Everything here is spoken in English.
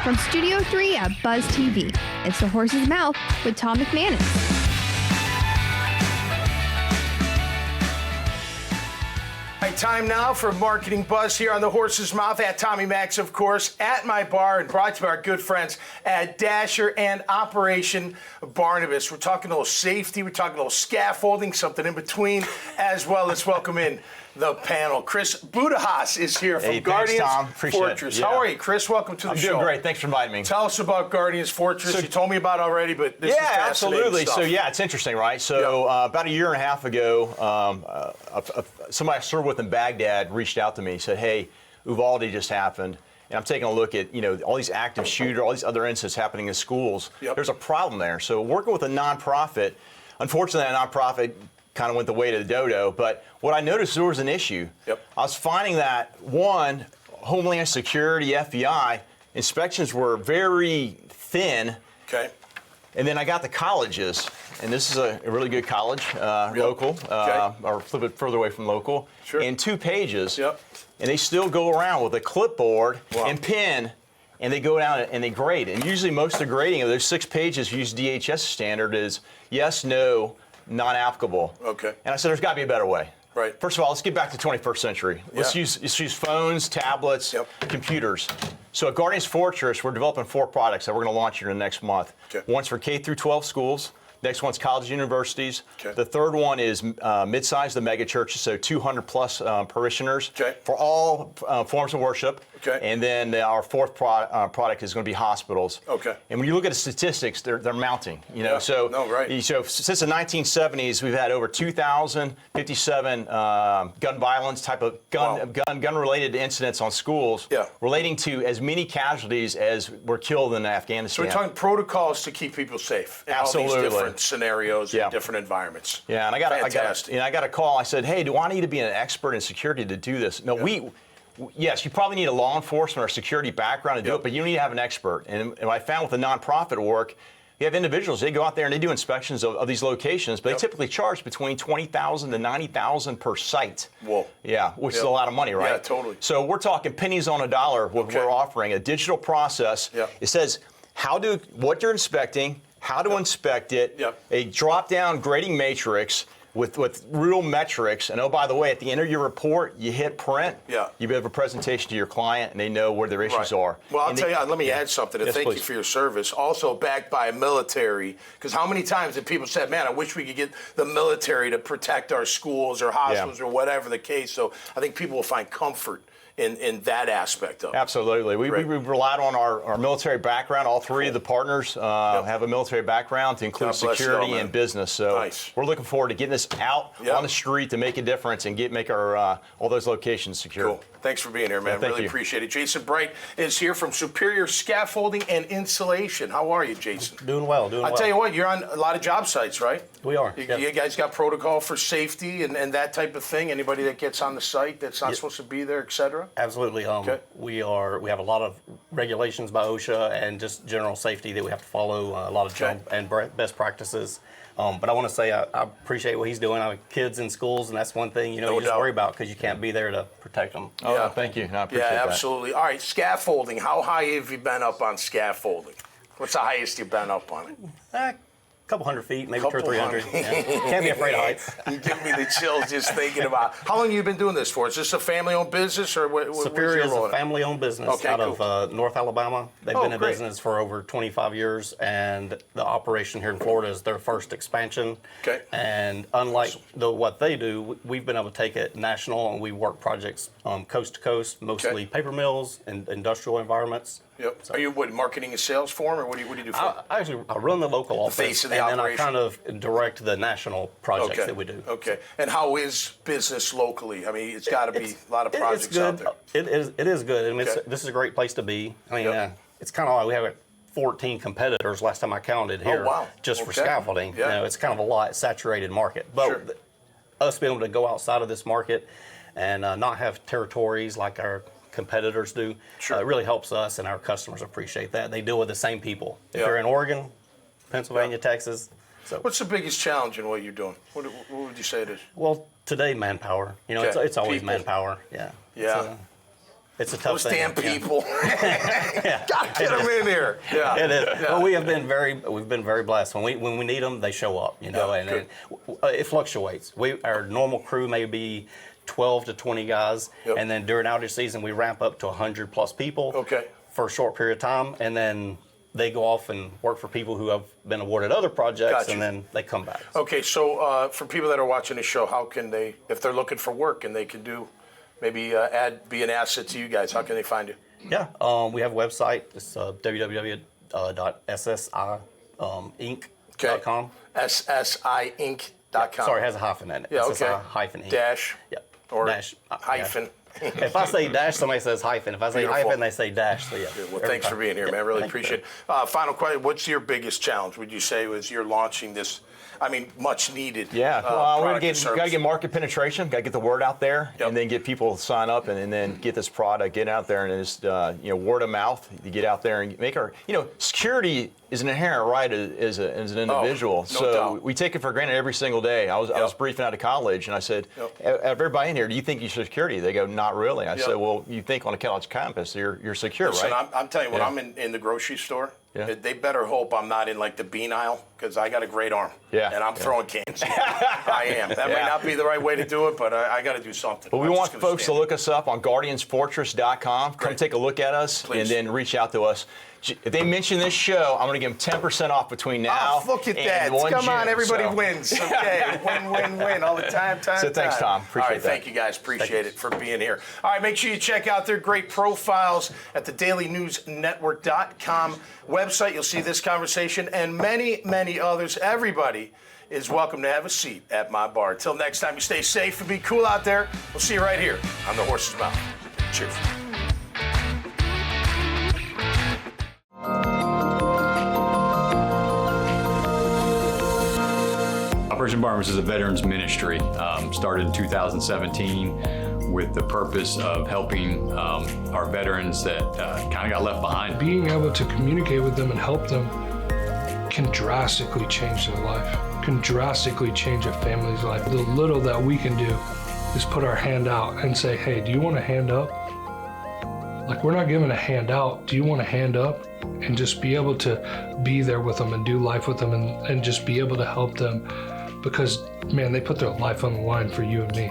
From Studio 3 at Buzz TV, it's The Horse's Mouth with Tom McManus. All right, time now for Marketing Buzz here on The Horse's Mouth. At Tommy Max, of course, at my bar, and brought to you by our good friends at Dasher and Operation Barnabas. We're talking a little safety, we're talking a little scaffolding, something in between as well. Let's welcome in the panel. Chris Budajas is here from Guardians Fortress. How are you, Chris? Welcome to the show. I'm doing great. Thanks for inviting me. Tell us about Guardians Fortress. You told me about it already, but this is fascinating absolutely. stuff. So it's interesting, right? So about a year and a half ago, somebody I served with in Baghdad reached out to me and said, "Hey, Uvalde just happened." And I'm taking a look at, all these active shooters, all these other incidents happening in schools. There's a problem there. So working with a nonprofit, unfortunately, that nonprofit kind of went the way to the dodo. But what I noticed, there was an issue. I was finding that, one, Homeland Security, FBI, inspections were very thin. And then I got the colleges, and this is a really good college, local, or a little bit further away from local, and 2 pages. And they still go around with a clipboard and pen, and they go down and they grade. And usually most of the grading of those 6 pages use DHS standard is yes, no, non-applicable. And I said, there's got to be a better way. First of all, let's get back to 21st century. Let's use phones, tablets, computers. So at Guardians Fortress, we're developing 4 products that we're going to launch here in the next month. One's for K through 12 schools. Next one's colleges and universities. The third one is mid-sized, the mega churches, so 200 plus parishioners for all forms of worship. And then our fourth product is going to be hospitals. And when you look at the statistics, they're mounting. So since the 1970s, we've had over 2,057 gun violence type of gun-related incidents on schools, relating to as many casualties as were killed in Afghanistan. So we're talking protocols to keep people safe. In all these different scenarios and different environments. And I got a call. I said, hey, do I need to be an expert in security to do this? No, yes, you probably need a law enforcement or security background to do it, but you need to have an expert. And what I found with the nonprofit work, you have individuals, they go out there and they do inspections of these locations, but they typically charge between $20,000 to $90,000 per site. Which is a lot of money, right? So we're talking pennies on a dollar. We're offering a digital process. It says what you're inspecting, how to inspect it, a drop-down grading matrix with real metrics, and oh, by the way, at the end of your report, you hit print, you have a presentation to your client, and they know where their issues are. Well, I'll tell you, let me add something, and thank you for your service. Also backed by military, because how many times have people said, man, I wish we could get the military to protect our schools or hospitals or whatever the case, so I think people will find comfort in that aspect of it. Absolutely. We relied on our military background. All 3 of the partners have a military background to include security and business. So we're looking forward to getting this out on the street to make a difference and make our all those locations secure. Thanks for being here, man. Really appreciate it. Jason Bright is here from Superior Scaffolding and Insulation. How are you, Jason? Doing well. I'll tell you what, you're on a lot of job sites, right? We are. You guys got protocol for safety and that type of thing? Anybody that gets on the site that's not supposed to be there, et cetera? Absolutely. We have a lot of regulations by OSHA and just general safety that we have to follow, a lot of job and best practices. But I want to say I appreciate what he's doing. I have kids in schools, and that's one thing you just worry about because you can't be there to protect them. Thank you. I appreciate that. Absolutely. All right, scaffolding. How high have you been up on scaffolding? What's the highest you've been up on it? Couple hundred feet, maybe 200 or 300. Can't be afraid of heights. You give me the chills just thinking about. How long have you been doing this for? Is this a family-owned business or what? Superior is a family-owned business out of North Alabama. They've been in business for over 25 years, and the operation here in Florida is their first expansion. And unlike what they do, we've been able to take it national, and we work projects coast to coast, mostly paper mills and industrial environments. So are you marketing and sales for them, or what do you do for them? I run the local office, face of the and operation. then I kind of direct the national projects that we do. And how is business locally? I mean, it's got to be a lot of projects out there. It is good. I mean, this is a great place to be. I mean, it's kind of like we have 14 competitors last time I counted here just for scaffolding. It's kind of a lot saturated market. But us being able to go outside of this market and not have territories like our competitors do, it really helps us, and our customers appreciate that. They deal with the same people. If you're in Oregon, Pennsylvania, Texas. So what's the biggest challenge in what you're doing? What would you say it is? Well, today, manpower. It's always manpower. It's a tough thing. Those damn people. Gotta get them in here. Yeah, it is. Yeah. Well, we've been very blessed. When we need them, they show up. You know, and it fluctuates. Our normal crew may be 12 to 20 guys, and then during outage season, we ramp up to 100 plus people. For a short period of time, and then they go off and work for people who have been awarded other projects, and then they come back. Okay, so for people that are watching the show, how can they, if they're looking for work and they can do, maybe be an asset to you guys, how can they find you? Yeah, we have a website. It's www.ssiinc.com. SSIinc.com. Sorry, it has a hyphen in it. Yeah, SSI-Inc. Dash. Yep. Or dash. Hyphen. Yeah. If I say dash, somebody says hyphen. If I say hyphen, they say dash. So yeah. Well, thanks for being here, man. Really appreciate it. Final question: what's your biggest challenge? Would you say was you're launching this? I mean, much needed. Yeah, well, we got to get market penetration, got to get the word out there, and then get people to sign up, and then get this product, get out there, and just word of mouth. You get out there and make our, security is an inherent right as an individual. No doubt. We take it for granted every single day. I was briefing out of college, and I said, everybody in here, do you think you're security? They go, not really. I said, well, you think on a college campus, you're secure, Listen, right? I'm telling you, when I'm in the grocery store, they better hope I'm not in like the bean aisle, because I got a great arm. Yeah. And I'm throwing cans. I am. That may not be the right way to do it, but I got to do something. But we want folks to look us up on guardiansfortress.com. Come take a look at us, and then reach out to us. If they mention this show, I'm going to give them 10% off between now look at that. Come on, everybody wins. Okay, win, all the time. So thanks, Tom. Appreciate that. Thank you, guys. Appreciate it for being here. All right, make sure you check out their great profiles at the dailynewsnetwork.com website. You'll see this conversation and many, many others. Everybody is welcome to have a seat at my bar. Until next time, you stay safe and be cool out there. We'll see you right here on The Horse's Mouth. Cheers. Operation Barnabas is a veterans ministry, started in 2017 with the purpose of helping our veterans that kind of got left behind. Being able to communicate with them and help them can drastically change their life, can drastically change a family's life. The little that we can do is put our hand out and say, hey, do you want a hand up? Like, we're not giving a hand out. Do you want a hand up? And just be able to be there with them and do life with them and just be able to help them. Because, man, they put their life on the line for you and me.